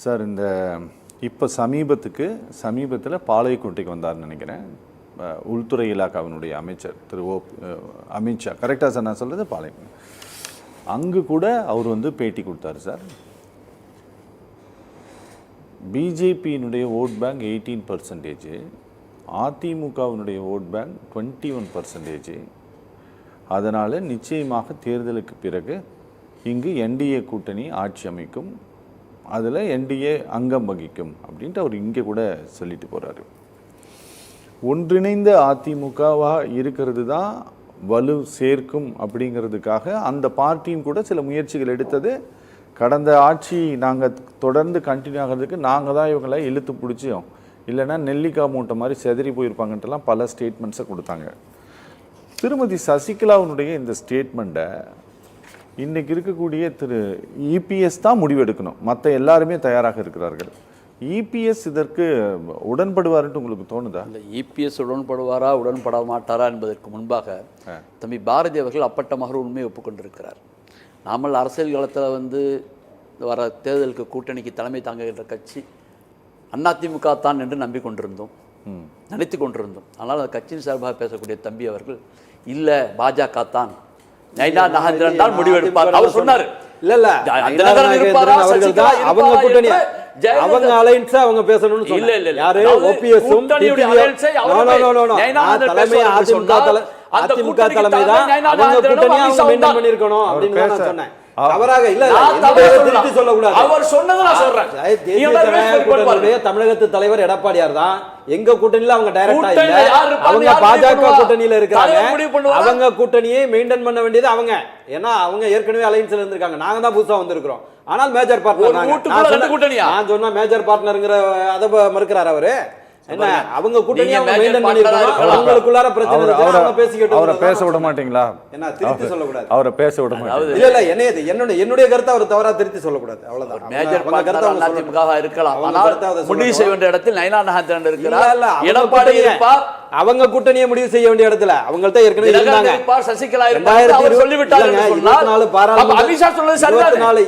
Sir இந்த இப்போ சமீபத்தில் பாளையக்கோட்டைக்கு வந்தார்னு நினைக்கிறேன் உள்துறை இலாக்காவினுடைய அமைச்சர் திரு அமித்ஷா. கரெக்டாக சார் நான் சொல்கிறது? பாளையக்கோட்டை அங்கு கூட அவர் வந்து பேட்டி கொடுத்தாரு சார். பிஜேபியினுடைய ஓட் பேங்க் 18%, அதிமுகவினுடைய ஓட் பேங்க் 21%. அதனால் நிச்சயமாக தேர்தலுக்கு பிறகு இங்கு என்டிஏ கூட்டணி ஆட்சி அமைக்கும், அதில் என்டிஏ அங்கம் வகிக்கும் அப்படின்ட்டு அவர் இங்கே கூட சொல்லிட்டு போகிறாரு. ஒன்றிணைந்த அதிமுகவாக இருக்கிறது தான் வலு சேர்க்கும் அப்படிங்கிறதுக்காக அந்த பார்ட்டியும் கூட சில முயற்சிகள் எடுத்தது. கடந்த ஆட்சி நாங்கள் தொடர்ந்து கண்டினியூ ஆகிறதுக்கு நாங்கள் தான் இவங்களை இழுத்து பிடிச்சோம், இல்லைன்னா நெல்லிக்காய் மூட்டை மாதிரி செதறி போயிருப்பாங்கன்ட்டுலாம் பல ஸ்டேட்மெண்ட்ஸை கொடுத்தாங்க. திருமதி சசிகலாவுடைய இந்த ஸ்டேட்மெண்ட்டை இன்றைக்கி இருக்கக்கூடிய திரு இபிஎஸ் தான் முடிவெடுக்கணும், மற்ற எல்லாருமே தயாராக இருக்கிறார்கள். இபிஎஸ் இதற்கு உடன்படுவார்ன்ட்டு உங்களுக்கு தோணுதா? இல்லை, இபிஎஸ் உடன்படுவாரா உடன்பட மாட்டாரா என்பதற்கு முன்பாக தம்பி பாரதி அவர்கள் அப்பட்டமாக உண்மையை ஒப்புக்கொண்டிருக்கிறார். நாமல் அரசியல் காலத்தில் வந்து வர தேர்தலுக்கு கூட்டணிக்கு தலைமை தாங்குகின்ற கட்சி அதிமுக தான் என்று நம்பிக்கொண்டிருந்தோம், நினைத்து கொண்டிருந்தோம். ஆனால் அந்த கட்சியின் சார்பாக பேசக்கூடிய தம்பி அவர்கள் இல்லை பாஜக தான் நைனா நாகேந்திரன் தான் முடிவெடுப்பார் அவர் சொன்னார். இல்ல இல்ல அவங்க கூட்டணி அவங்க அலைன்ஸ் அவங்க பேசணும்னு சொன்னாங்க. இல்ல இல்ல யாரு ஓபிஎஸ்ஸும் அதிமுக தலைமை தான் அவங்க கூட்டணியை அவங்க மெயின்டைன் பண்ணிருக்கணும் அப்படின்னு நான் சொன்னேன். தவறாக இல்ல திருத்தி சொல்லக்கூடாது. அவர் சொன்னதை நான் சொல்றேன். தேசிய ஜனநாயக கூட்டணியுடைய தமிழகத்து தலைவர் எடப்பாடியார் தான் எங்க கூட்டணியில அவங்க டைரக்டா இல்ல, அவங்க பாஜக கூட்டணியில இருக்காங்க. அவங்க கூட்டணியை மெயின்டைன் பண்ண வேண்டியது அவங்க, ஏன்னா அவங்க ஏற்கனவே அலைன்ஸ்ல இருந்திருக்காங்க, நாங்க தான் புதுசா வந்திருக்கிறோம். ஆனால் மேஜர் பார்ட்னர் நான் சொன்னா மேஜர் பார்ட்னருங்கிற அதை மறுக்கிறார் அவரு. என்ன அவங்க கூட்டணி அவங்க மெயின்டைன் பண்ணிருக்காங்க, அவங்களுக்குள்ளார பிரச்சனை இருக்கு, அவங்க பேசிக்கிட்டு அவரை பேச விட மாட்டீங்களா? என்ன திருத்தி சொல்லக்கூடாது, அவரை பேச விட மாட்டீங்க? இல்ல இல்ல என்னுடைய கருத்தை அவர் தவறா திருத்தி சொல்லக்கூடாது, அவ்வளவுதான். மேஜர் பார்ட்னர் அதிமுக இருக்கலாம், ஆனால் முடிவு செய்ய வேண்டிய இடத்தில் நைனா நாகேந்திரன் இருக்கிறார், எடப்பாடி இருப்பார். அவங்க கூட்டணியை முடிவு செய்ய வேண்டிய இடத்துல அவங்கள்ட்ட ஏற்கனவே இருந்தாங்க. சசிகலா அவர் சொல்லிவிட்டார்.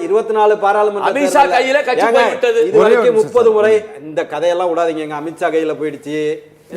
24 பாராளுமன்ற அமித்ஷா கையில கட்சி போய்விட்டது. இதுவரைக்கும் 30 முறை இந்த கதையெல்லாம் விடாதீங்க, எங்க அமித்ஷா கையில போயிடுச்சு.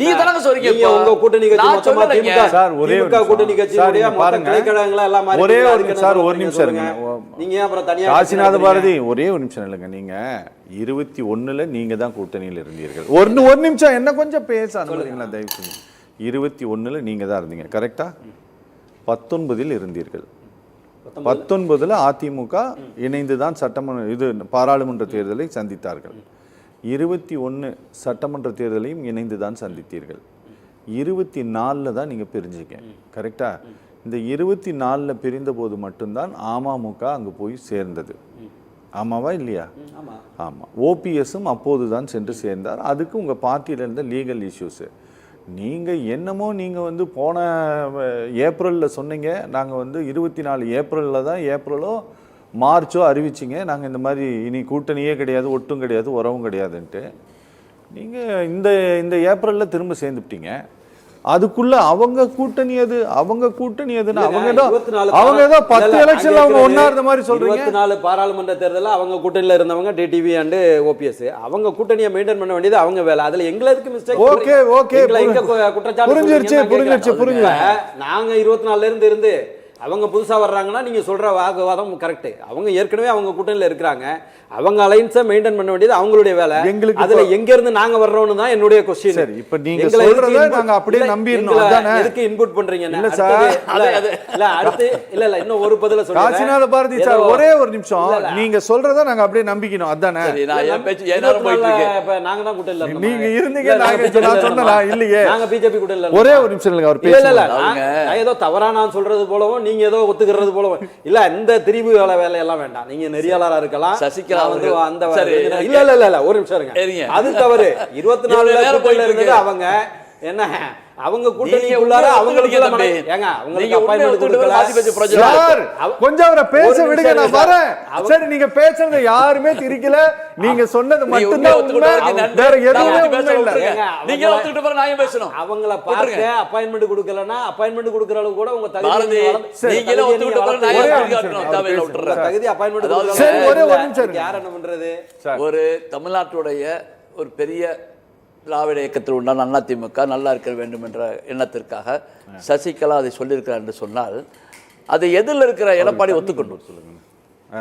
நீங்க தானங்க சொல்றீங்க, உங்க கூட்டணி கட்சி மொத்தமா திமுக கூட்டணி கட்சியோட மொத்த கிளைக்கழகங்கள எல்லாம் மாதிரி. ஒரே ஒரு சார் ஒரு நிமிஷம் இருங்க, நீங்க அப்புறம் தனியா காசிநாத பாரதி ஒரே ஒரு நிமிஷம் இல்லைங்க. நீங்க 21ல நீங்க தான் கூட்டணியில் இருந்தீர்கள். ஒரு நிமிஷம் என்ன கொஞ்சம் பேச அனுமதிங்களா தயவு செஞ்சு. 21ல நீங்க தான் இருந்தீங்க, கரெக்டா? 19ல் இருந்தீர்கள். 19ல அதிமுக இணைந்துதான் சட்டமன்ற பாராளுமன்ற தேர்தலை சந்தித்தார்கள். 21 சட்டமன்ற தேர்தலையும் இணைந்து தான் சந்தித்தீர்கள். 24ல் தான் நீங்கள் பிரிஞ்சிங்க, கரெக்டா? இந்த 24ல் பிரிந்த போது மட்டும்தான் அமமுக அங்கே போய் சேர்ந்தது. ஆமாவா இல்லையா? ஆமாம். ஓபிஎஸும் அப்போது தான் சென்று சேர்ந்தார். அதுக்கு உங்கள் பார்ட்டியில் இருந்த லீகல் இஷ்யூஸு. நீங்கள் என்னமோ நீங்கள் வந்து போன ஏப்ரலில் சொன்னீங்க, நாங்கள் வந்து 24 ஏப்ரலில் தான் ஏப்ரலோ மார்ச்சோ அறிவிச்சிங்க, நாங்கள் இந்த மாதிரி இனி கூட்டணியே கிடையாது, ஒட்டும் கிடையாது, உறவும் கிடையாதுன்ட்டு. நீங்கள் இந்த ஏப்ரலில் திரும்ப சேர்ந்துட்டீங்க. அதுக்குள்ள அவங்க கூட்டணி எதுன்னா அவங்க ஏதோ 10 எலெக்ஷன்ல அவங்க ஒண்ணா இருந்த மாதிரி சொல்றீங்க. 24 பாராளுமன்ற தேர்தலில் அவங்க கூட்டணியில இருந்தவங்க டிடிவி அண்ட் ஓபிஎஸ், அவங்க கூட்டணியை மெயின்டைன் பண்ண வேண்டியது அவங்க வேலை. அதுல எங்களுக்கு மிஸ்டேக். ஓகே குற்றச்சாட்டு புரிஞ்சிருச்சு. நாங்க 24ல இருந்து அவங்க புதுசா வர்றாங்கன்னா நீங்க சொல்ற வாக்குவாதம் கரெக்ட். அவங்க ஏற்கனவே அவங்க கூட்டணியில இருக்கிறாங்க, அவங்க அலைன்ஸை மெயின்டைன் பண்ண வேண்டியது அவங்களுடைய வேலை. எங்களுக்கு அதுல எங்க இருந்து நாங்க வர்றோம்னு தான் என்னுடைய क्वेश्चन. சரி, இப்போ நீங்க சொல்றத நாங்க அப்படியே நம்பிறோம். அதானே எதுக்கு இன்புட் பண்றீங்க? இல்ல சார், இல்ல அடுத்து இல்ல இன்னும் ஒரு பதில சொல்றேன். காசிநாத பாரதி சார் ஒரே ஒரு நிமிஷம், நீங்க சொல்றத நாங்க அப்படியே நம்பிக்கணும். அதானே நாங்க தான் கூட்டணியில இருந்தோம், நீங்க இருந்தீங்க, நான் சொன்னல இல்லையே, நாங்க பிஜேபி கூட்டணியில. ஒரே ஒரு நிமிஷம் இல்லங்க, அவர் பேசல. இல்ல நான் ஏதோ தவறா நான் சொல்றது போலவும் நீங்க ஏதோ ஒத்துக்கிறது போலவும் இல்ல. இந்த திரிவு வேலையெல்லாம் வேண்டாம். நீங்க நெறியாளரா இருக்கலாம். சசிகலா வந்து அந்த இல்ல ஒரு நிமிஷம் இருங்க, அது தவறு. 24 இருந்தது அவங்க என்ன அவங்க கூட்டணிக்குள்ளார அவங்களுக்குள்ள ஏங்க உங்களுக்கு அப்பாயின்மென்ட் கொடுக்கல சார் கொஞ்சம் அவரை பேச விடுங்க நான் வரேன் சரி நீங்க பேசுறது யாருமே திரிக்கல நீங்க சொன்னது மட்டும் தான் உண்மை வேற எதுவுமே உண்மை இல்ல நீங்க ஒத்துக்கிட்ட பிறகு நான் ஏன் பேசணும் அவங்கள பார்க்க அப்பாயின்மென்ட் கொடுக்கலனா அப்பாயின்மென்ட் கொடுக்கற அளவுக்கு கூட உங்க தகுதி நீங்க ஒத்துக்கிட்ட பிறகு நான் ஏன் கேட்கணும் தேவையில்லை விட்டுறேன் தகுதி அப்பாயின்மென்ட் கொடுக்கல சரி ஒரே ஒரு நிமிஷம் யார் என்ன பண்றது ஒரு தமிழ்நாட்டுடைய ஒரு பெரிய திராவிட இயக்கத்தில் உண்டான அதிமுக நல்லா இருக்க வேண்டும் என்ற எண்ணத்திற்காக சசிகலா அதை சொல்லியிருக்கிறார் என்று சொன்னால் அதை எதில் இருக்கிற எடப்பாடி ஒத்துக்கொண்டு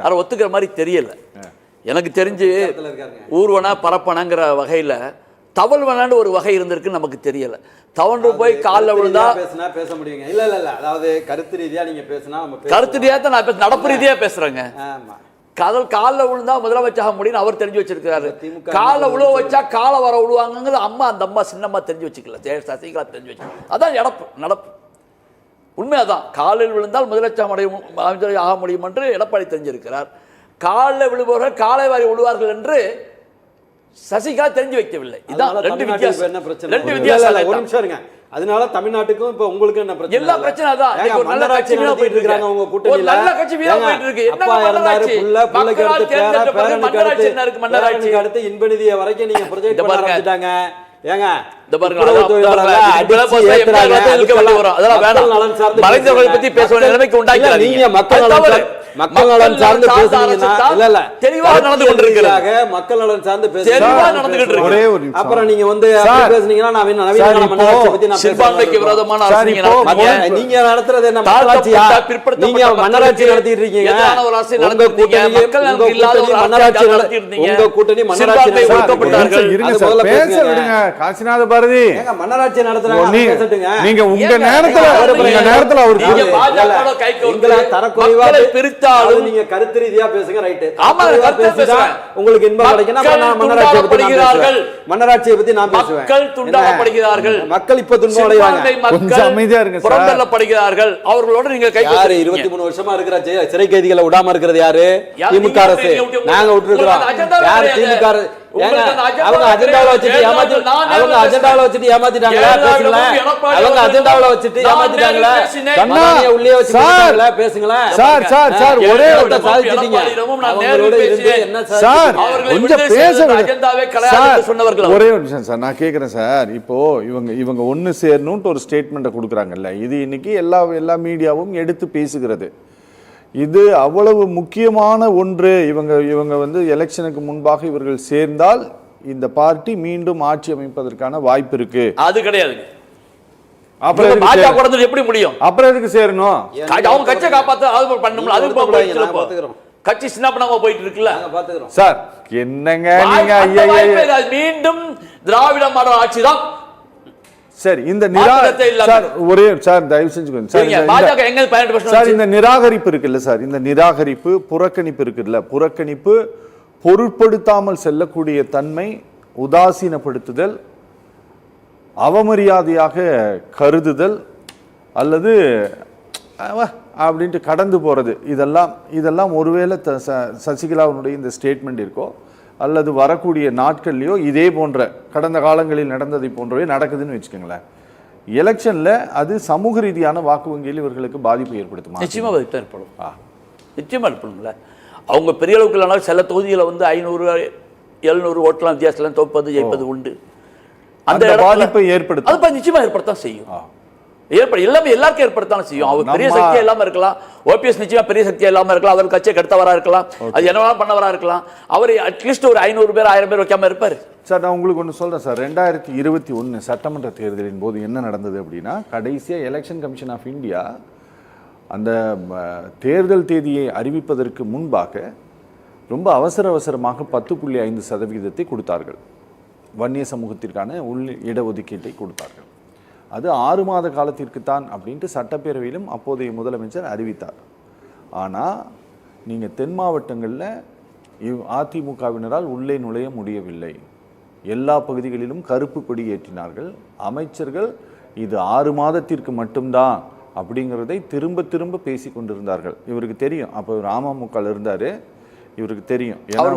அதை ஒத்துக்கிற மாதிரி தெரியல எனக்கு தெரிஞ்சு ஊர்வன பரப்பனங்கிற வகையில் தவழ்வனான்னு ஒரு வகை இருந்திருக்கு நமக்கு தெரியல தவண்டு போய் காலில் விழுந்தா பேச முடியுங்க இல்ல இல்ல இல்ல அதாவது கருத்து ரீதியா நீங்க பேசினா கருத்து ரீதியா தான் நான் நடப்பு ரீதியா பேசுறேங்க காலில் விழுந்தா முதலமைச்சராக முடியும் அவர் தெரிஞ்சு வச்சிருக்காரு காலை விழுவ வச்சா காலை வர விழுவாங்கிறது அம்மா அந்த அம்மா சின்னம்மா தெரிஞ்சு வச்சுக்கல சசிகலா தெரிஞ்சு வச்சு அதான் நடப்பு உண்மை அதான் காலில் விழுந்தால் முதலமைச்சர் ஆக முடியும் என்று எடப்பாடி தெரிஞ்சிருக்கிறார் காலில் விழுபவர்கள் காலை வாரி விழுவார்கள் என்று சசிகலா தெரிஞ்சு வைக்கவில்லை இதான் ரெண்டு வித்தியாசம் ஒரு நிமிஷம் இருங்க அதனால தமிழ்நாட்டுக்கும் இப்ப உங்களுக்கு என்ன பிரச்சனை எல்லா பிரச்சனை தான் ஒரு நல்ல கட்சி வீணா போயிட்டு இருக்காங்க உங்க கூட்டணியில நல்ல கட்சி வீணா போயிட்டு இருக்கு அப்பா இருந்தாரு புள்ளைக்கு அடுத்து பேரனுக்கு அடுத்து இன்பநிதியை வரைக்கும் நீங்க ப்ரொஜெக்ட் பண்ண ஆரம்பிச்சிட்டாங்க ஏங்க இந்த பாருங்க மலைஞர்களை பத்தி பேச வேண்டிய நிலைமைக்கு உண்டாக்கி நீங்க மக்கள் நலன் சார்ந்து பேசுறீங்கன்னா இல்ல இல்ல தெளிவாக நடந்து கொண்டிருக்கிறாங்க மக்கள் நலன் சார்ந்து தெளிவாக நடந்துகிட்டு இருக்கு அப்புறம் நீங்க வந்து பேசுனீங்கன்னா நவீன மன்னராட்சி பத்தி நான் சிறுபான்மைக்கு விரோதமான நீங்க நடத்துறது என்ன மன்னராட்சியா நீங்க மன்னராட்சி நடத்திட்டு இருக்கீங்க உங்க கூட்டணி மக்கள் இல்லாத ஒரு மன்னராட்சி நடத்திட்டு உங்க கூட்டணி மன்னராட்சி ஒடுக்கப்பட்டார்கள் இருங்க பேச விடுங்க காசிநாத பாரதி ஏங்க மன்னராட்சி நடத்துறாங்க பேசட்டுங்க நீங்க உங்க நேரத்துல நீங்க பாஜகவோட கைக்கு உங்களை தரக்குறைவா பிரித்தாலும் நீங்க கருத்து ரீதியா பேசுங்க ரைட் ஆமா கருத்து பேசுறேன் உங்களுக்கு இன்பம் கிடைக்கும்னா நான் மன்னராட்சியை பத்தி பேசுறேன் மன்னராட்சியை பத்தி நான் பேசுவேன் மக்கள் துண்டாடப்படுகிறார்கள் மக்கள் இப்ப துன்பம் அடைவாங்க கொஞ்சம் அமைதியா இருங்க சார் புறந்தள்ளப்படுகிறார்கள் அவர்களோட நீங்க கைக்கு யாரு 23 வருஷமா இருக்கிற சிறை கைதிகளை விடாம இருக்கிறது யாரு திமுக அரசு நாங்க விட்டுருக்கோம் யாரு திமுக அவங்க அஜெண்டாவுல வச்சுட்டு அவங்க அஜெண்டாவுல வச்சுட்டு ஏமாத்திட்டாங்களா பேசுங்களேன் அவங்க அஜெண்டாவுல வச்சுட்டு ஏமாத்திட்டாங்களா கண்ணாடியை உள்ளே வச்சுட்டாங்களா பேசுங்களேன் சார் ஒரே ஒரு சாதிச்சிட்டீங்க அவங்களோட இருந்து என்ன சார் கொஞ்சம் பேச அஜெண்டாவே கலையாத சொன்னவர்கள் ஒரே ஒரு நிமிஷம் சார் நான் கேக்குறேன் சார் இப்போ இவங்க ஒன்னு சேரணும்னு ஒரு ஸ்டேட்மெண்ட்டை கொடுக்குறாங்கல்ல இது இன்னைக்கு எல்லா மீடியாவும் எடுத்து பேசுகிறது இது அவ்வளவு முக்கியமான ஒன்று இவங்க வந்து எலெக்ஷனுக்கு முன்பாக இவர்கள் சேர்ந்தால் இந்த பார்ட்டி மீண்டும் ஆட்சி அமைப்பதற்கான வாய்ப்பு இருக்கு அது கிடையாது அப்புறம் பாஜக எப்படி முடியும் அப்புறம் எதுக்கு சேரணும் அவங்க கட்சியை காப்பாத்த அது பண்ணணும் அது கட்சி சின்ன பண்ணாம போயிட்டு இருக்குல்ல சார் என்னங்க நீங்க மீண்டும் திராவிட மாடல் ஆட்சி தான் சரி இந்த தயவு செஞ்சு சார் இந்த நிராகரிப்பு இருக்குல்ல சார் இந்த நிராகரிப்பு புறக்கணிப்பு இருக்குல்ல புறக்கணிப்பு பொருட்படுத்தாமல் செல்லக்கூடிய தன்மை உதாசீனப்படுத்துதல் அவமரியாதையாக கருதுதல் அல்லது அப்படின்ட்டு கடந்து போறது இதெல்லாம் ஒருவேளை சசிகலாவுடைய இந்த ஸ்டேட்மெண்ட் இருக்கோ அல்லது வரக்கூடிய நாட்கள்லையோ இதே போன்ற கடந்த காலங்களில் நடந்ததை போன்றவே நடக்குதுன்னு வச்சுக்கோங்களேன் எலெக்ஷன்ல அது சமூக ரீதியான வாக்கு வங்கியில் இவர்களுக்கு பாதிப்பு ஏற்படுத்துமா நிச்சயமா ஏற்படும் நிச்சயமா ஏற்படும்ல அவங்க பெரிய அளவுக்கு இல்லைனாலும் சில தொகுதிகளை வந்து 500-700 ஓட்டெல்லாம் வித்தியாசம் தோப்பது ஜெயிப்பது உண்டு அந்த பாதிப்பை ஏற்படுத்தும் அது நிச்சயமா ஏற்படுத்தான் செய்யும் எல்லாமே எல்லாருக்கும் ஏற்படுத்தாலும் செய்யும் அவர் பெரிய சக்தியா இல்லாம இருக்கலாம் ஓபிஎஸ் நிச்சயமா பெரிய சக்தியா இல்லாம இருக்கலாம் அவர் கட்சியை கெடுத்தவரா இருக்கலாம் அது என்ன பண்ணவரா இருக்கலாம் அவர் அட்லீஸ்ட் ஒரு 500 பேர் 1000 பேர் வைக்காம இருப்பாரு சார் நான் உங்களுக்கு ஒன்று சொல்றேன் சார் 2021 சட்டமன்ற தேர்தலின் போது என்ன நடந்தது அப்படின்னா கடைசியா எலெக்ஷன் கமிஷன் ஆஃப் இந்தியா அந்த தேர்தல் தேதியை அறிவிப்பதற்கு முன்பாக ரொம்ப அவசரமாக 10.5% கொடுத்தார்கள் வன்னிய சமூகத்திற்கான இடஒதுக்கீட்டை கொடுத்தார்கள் அது 6 மாத காலத்திற்கு தான் அப்படின்ட்டு சட்டப்பேரவையிலும் அப்போதைய முதலமைச்சர் அறிவித்தார் ஆனால் நீங்கள் தென் மாவட்டங்களில் அதிமுகவினரால் உள்ளே நுழைய முடியவில்லை எல்லா பகுதிகளிலும் கருப்பு கொடி ஏற்றினார்கள் அமைச்சர்கள் இது 6 மாதத்திற்கு மட்டும்தான் அப்படிங்கிறதை திரும்ப பேசி கொண்டிருந்தார்கள் இவருக்கு தெரியும் அப்போ அமமுக இருந்தார் இவருக்கு தெரியும். ஏன்னா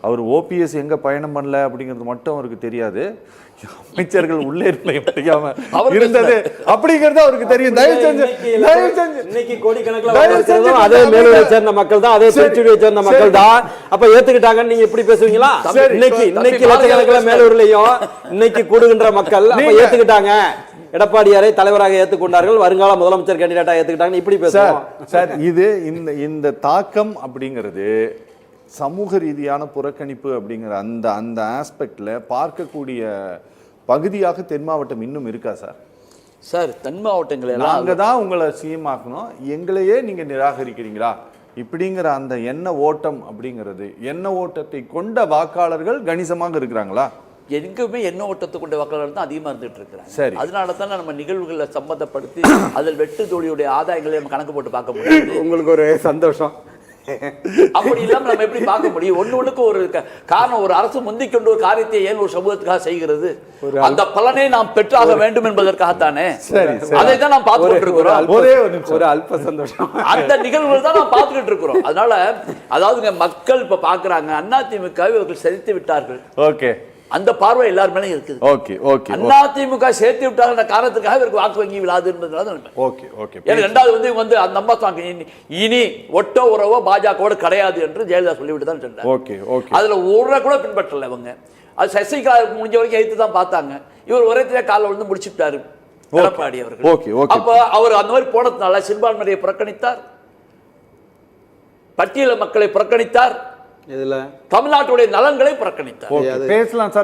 அவர் ஓபிஎஸ் எங்க பயணம் பண்ணல அப்படிங்கிறது மட்டும் அவருக்கு தெரியாது. அமைச்சர்கள் உள்ளே இருந்தது அப்படிங்கிறது அவருக்கு தெரியும். தயவு செஞ்சு இன்னைக்கு கோடிக்கணக்கில் அதே மேலூரை சேர்ந்த மக்கள் தான், அதே திருச்சியை சேர்ந்த மக்கள் தான். அப்ப ஏத்துக்கிட்டாங்கன்னு நீங்க எப்படி பேசுவீங்களா? இன்னைக்கு லட்சக்கணக்கில் மேலூர்லயும் இன்னைக்கு கூடுகின்ற மக்கள் அப்ப ஏத்துக்கிட்டாங்க, எடப்பாடியாரை தலைவராக ஏற்றுக்கொண்டார்கள், வருங்கால முதலமைச்சர் கேண்டிடேட்டா ஏத்துக்கிட்டாங்க, இப்படி பேசுவோம் சார். இது இந்த தாக்கம் அப்படிங்கிறது சமூக ரீதியான புறக்கணிப்பு அப்படிங்கிற அந்த அந்த ஆஸ்பெக்ட்ல பார்க்கக்கூடிய பகுதியாக தென் மாவட்டம் இன்னும் இருக்கா சார்? சார், தென் மாவட்டங்கள் நாங்க தான் உங்களை சிஎம் ஆக்கணும், எங்களையே நீங்க நிராகரிக்கிறீங்களா இப்படிங்கிற அந்த எண்ண ஓட்டம் அப்படிங்கிறது, எண்ண ஓட்டத்தை கொண்ட வாக்காளர்கள் கணிசமாக இருக்கிறாங்களா? எங்குமே எண்ண ஓட்டத்தை கொண்ட வாக்காளர்கள் தான் அதிகமாக இருந்துட்டு இருக்கிறாங்க. சரி, அதனால தான் நம்ம நிகழ்வுகளை சம்பந்தப்படுத்தி அதில் வெட்டு தோழியுடைய ஆதாயங்களை நம்ம கணக்கு போட்டு பார்க்க முடியாது. உங்களுக்கு ஒரு சந்தோஷம். அப்படி இல்லாம நம்ம எப்படி பார்க்க முடியும்? ஒண்ணுக்கு ஒரு காரணம், ஒரு அரசு முந்திக் கொண்டு ஒரு காரியத்தை ஏன் ஒரு சமூகத்துக்காக செய்கிறது, அந்த பலனை நாம் பெற்றாக வேண்டும் என்பதற்காகத்தானே. அதை தான் நாம் பார்த்துக்கிட்டு இருக்கிறோம். ஒரு அல்ப சந்தோஷம், அந்த நிகழ்வுகள் தான் நாம் பார்த்துக்கிட்டு இருக்கிறோம். அதனால அதாவது மக்கள் இப்ப பாக்குறாங்க, அதிமுக இவர்கள் செலுத்தி விட்டார்கள். ஓகே, அந்த பார்வை எல்லார் மேலும் இருக்குது. ஓகே ஓகே, அதிமுக சேர்த்து விட்டாங்க காரணத்துக்காக இவருக்கு வாக்கு வங்கி விழாது என்பதுனால. Okay okay. ரெண்டாவது வந்து அந்த அம்மா இனி ஒட்டோ உறவோ பாஜகவோட கிடையாது என்று ஜெயலலிதா சொல்லிவிட்டு தான் சொன்னார். Okay okay. அதுல ஒரு கூட பின்பற்றல அவங்க. அது சசிகலா முடிஞ்ச வரைக்கும் எழுத்து தான் பார்த்தாங்க. இவர் ஒரே காலில் வந்து முடிச்சுட்டாரு எடப்பாடி அவர்கள். Okay okay. அப்ப அவர் அந்த மாதிரி போனதுனால சிறுபான்மையை புறக்கணித்தார், பட்டியல மக்களை புறக்கணித்தார், இதுல தமிழ்நாட்டுடைய நலன்களை புறக்கணித்தார். பேசலாம் சார்.